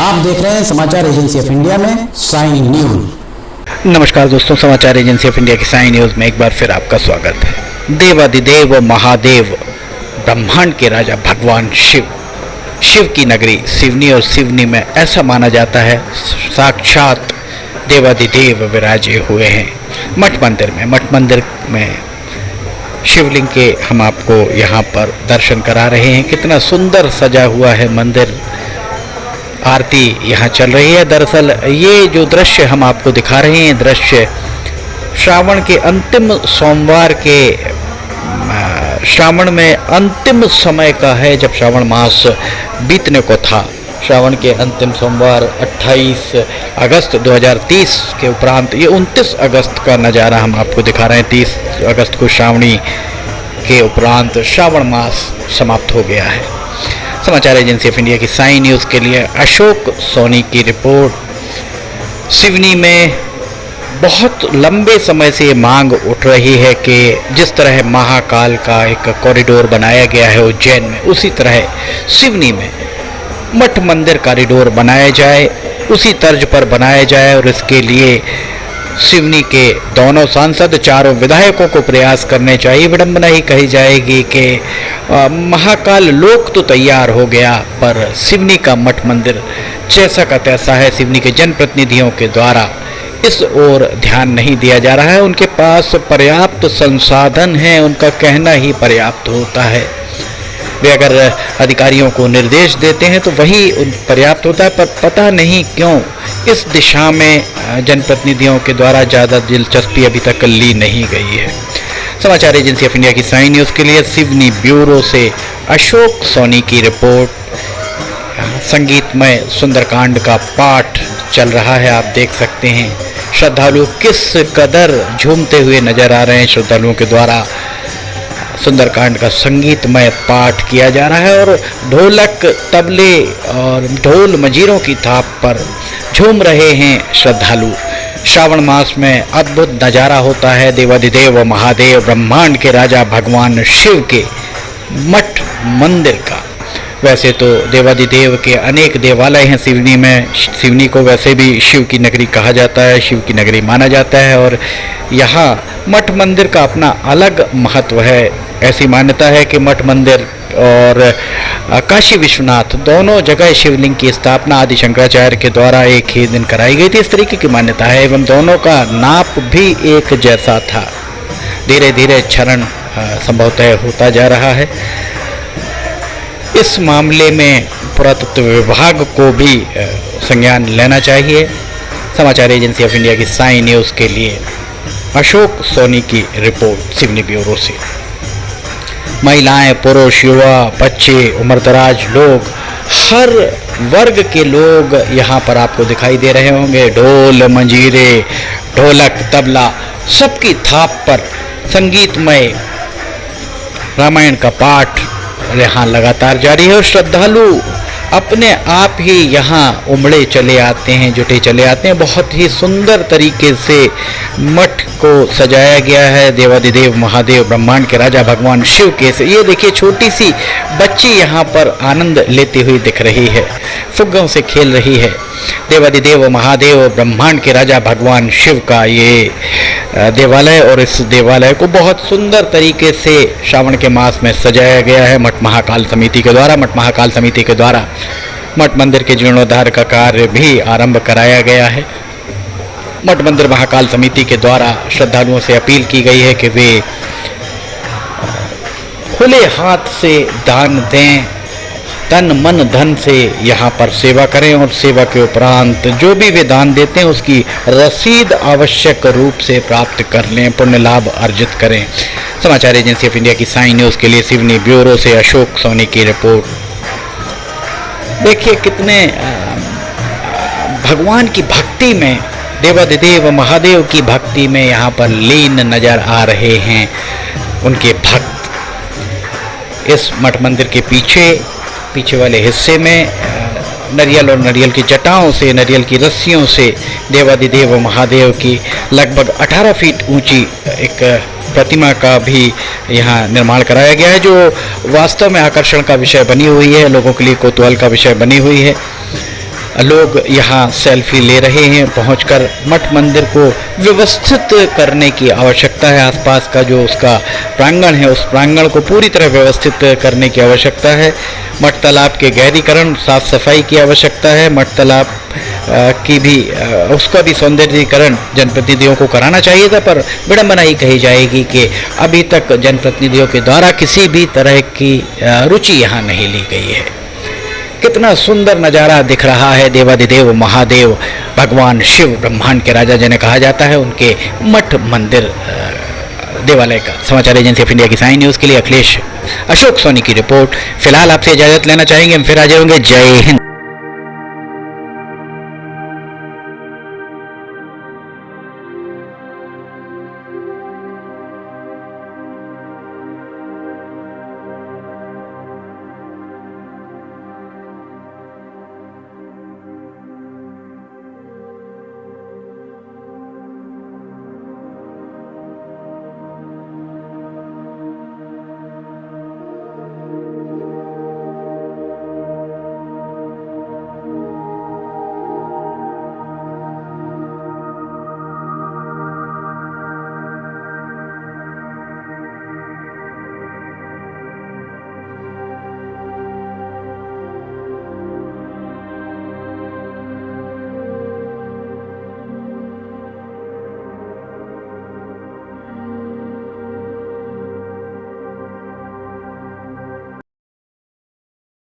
आप देख रहे हैं समाचार एजेंसी ऑफ इंडिया में साइन न्यूज। नमस्कार दोस्तों, समाचार एजेंसी ऑफ इंडिया की साइन न्यूज में एक बार फिर आपका स्वागत है। देवादिदेव महादेव ब्रह्मांड के राजा भगवान शिव की नगरी सिवनी और सिवनी में ऐसा माना जाता है साक्षात देवादिदेव विराजे हुए हैं। मठ मंदिर में शिवलिंग के हम आपको यहाँ पर दर्शन करा रहे हैं। कितना सुंदर सजा हुआ है मंदिर, आरती यहाँ चल रही है। दरअसल ये जो दृश्य हम आपको दिखा रहे हैं, दृश्य श्रावण के अंतिम सोमवार के श्रावण में अंतिम समय का है, जब श्रावण मास बीतने को था। श्रावण के अंतिम सोमवार 28 अगस्त 2030 के उपरांत ये 29 अगस्त का नज़ारा हम आपको दिखा रहे हैं। 30 अगस्त को श्रावणी के उपरांत श्रावण मास समाप्त हो गया है। समाचार एजेंसी ऑफ इंडिया की साइन न्यूज़ के लिए अशोक सोनी की रिपोर्ट। सिवनी में बहुत लंबे समय से मांग उठ रही है कि जिस तरह महाकाल का एक कॉरिडोर बनाया गया है उज्जैन में, उसी तरह सिवनी में मठ मंदिर कॉरिडोर बनाया जाए, उसी तर्ज पर बनाया जाए। और इसके लिए सिवनी के दोनों सांसद, चारों विधायकों को प्रयास करने चाहिए। विडंबना ही कही जाएगी कि महाकाल लोक तो तैयार हो गया, पर सिवनी का मठ मंदिर जैसा का तैसा है। सिवनी के जनप्रतिनिधियों के द्वारा इस ओर ध्यान नहीं दिया जा रहा है। उनके पास पर्याप्त संसाधन हैं, उनका कहना ही पर्याप्त होता है। वे अगर अधिकारियों को निर्देश देते हैं तो वही पर्याप्त होता है, पर पता नहीं क्यों इस दिशा में जनप्रतिनिधियों के द्वारा ज़्यादा दिलचस्पी अभी तक ली नहीं गई है। समाचार एजेंसी ऑफ इंडिया की साइन न्यूज़ के लिए सिवनी ब्यूरो से अशोक सोनी की रिपोर्ट। संगीतमय सुंदरकांड का पाठ चल रहा है, आप देख सकते हैं। श्रद्धालु किस कदर झूमते हुए नजर आ रहे हैं। श्रद्धालुओं के द्वारा सुंदरकांड का संगीतमय पाठ किया जा रहा है और ढोलक, तबले और ढोल मजीरों की थाप पर झूम रहे हैं श्रद्धालु। श्रावण मास में अद्भुत नज़ारा होता है देवादिदेव महादेव ब्रह्मांड के राजा भगवान शिव के मठ मंदिर का। वैसे तो देवादिदेव के अनेक देवालय हैं सिवनी में। सिवनी को वैसे भी शिव की नगरी कहा जाता है, शिव की नगरी माना जाता है, और यहाँ मठ मंदिर का अपना अलग महत्व है। ऐसी मान्यता है कि मठ मंदिर और काशी विश्वनाथ दोनों जगह शिवलिंग की स्थापना आदि शंकराचार्य के द्वारा एक ही दिन कराई गई थी, इस तरीके की मान्यता है। एवं दोनों का नाप भी एक जैसा था। धीरे धीरे क्षरण संभवतः होता जा रहा है। इस मामले में पुरातत्व विभाग को भी संज्ञान लेना चाहिए। समाचार एजेंसी ऑफ इंडिया की साइन न्यूज़ के लिए अशोक सोनी की रिपोर्ट सिवनी ब्यूरो से। महिलाएं, पुरुष, युवा, बच्चे, उम्रदराज लोग, हर वर्ग के लोग यहाँ पर आपको दिखाई दे रहे होंगे। ढोल, मंजीरे, ढोलक, तबला, सबकी थाप पर संगीतमय रामायण का पाठ यहाँ लगातार जारी है और श्रद्धालु अपने आप ही यहाँ उमड़े चले आते हैं, जुटे चले आते हैं। बहुत ही सुंदर तरीके से मठ को सजाया गया है देवादिदेव महादेव ब्रह्मांड के राजा भगवान शिव के से। ये देखिए, छोटी सी बच्ची यहाँ पर आनंद लेती हुई दिख रही है, फुग्गों से खेल रही है। देवादिदेव महादेव ब्रह्मांड के राजा भगवान शिव का ये देवालय, और इस देवालय को बहुत सुंदर तरीके से श्रावण के मास में सजाया गया है मठ महाकाल समिति के द्वारा। मठ महाकाल समिति के द्वारा मठ मंदिर के जीर्णोद्धार का कार्य भी आरंभ कराया गया है। मठ मंदिर महाकाल समिति के द्वारा श्रद्धालुओं से अपील की गई है कि वे खुले हाथ से दान दें, तन मन धन से यहाँ पर सेवा करें, और सेवा के उपरांत जो भी वे दान देते हैं उसकी रसीद आवश्यक रूप से प्राप्त कर लें, पुण्य लाभ अर्जित करें। समाचार एजेंसी ऑफ इंडिया की साइन न्यूज़ के लिए सिवनी ब्यूरो से अशोक सोनी की रिपोर्ट। देखिए, कितने भगवान की भक्ति में, देवादिदेव महादेव की भक्ति में यहाँ पर लीन नजर आ रहे हैं उनके भक्त। इस मठ मंदिर के पीछे वाले हिस्से में नरियल और नरियल की जटाओं से, नरियल की रस्सियों से देवादिदेव महादेव की लगभग 18 फीट ऊंची एक प्रतिमा का भी यहाँ निर्माण कराया गया है, जो वास्तव में आकर्षण का विषय बनी हुई है, लोगों के लिए कौतूहल का विषय बनी हुई है। लोग यहाँ सेल्फी ले रहे हैं। पहुंचकर मठ मंदिर को व्यवस्थित करने की आवश्यकता है। आसपास का जो उसका प्रांगण है, उस प्रांगण को पूरी तरह व्यवस्थित करने की आवश्यकता है। मठ तालाब के गहरीकरण, साफ सफाई की आवश्यकता है। मठ तालाब की भी उसका भी सौंदर्यीकरण जनप्रतिनिधियों को कराना चाहिए था, पर विडंबना ही कही जाएगी कि अभी तक जनप्रतिनिधियों के द्वारा किसी भी तरह की रुचि यहाँ नहीं ली गई है। कितना सुंदर नज़ारा दिख रहा है। देवाधिदेव महादेव भगवान शिव, ब्रह्मांड के राजा जिन्हें कहा जाता है, उनके मठ मंदिर देवालय का। समाचार एजेंसी ऑफ इंडिया की साइन न्यूज़ के लिए अखिलेश अशोक सोनी की रिपोर्ट। फिलहाल आपसे इजाज़त लेना चाहेंगे, हम फिर हाजिर होंगे। जय हिंद।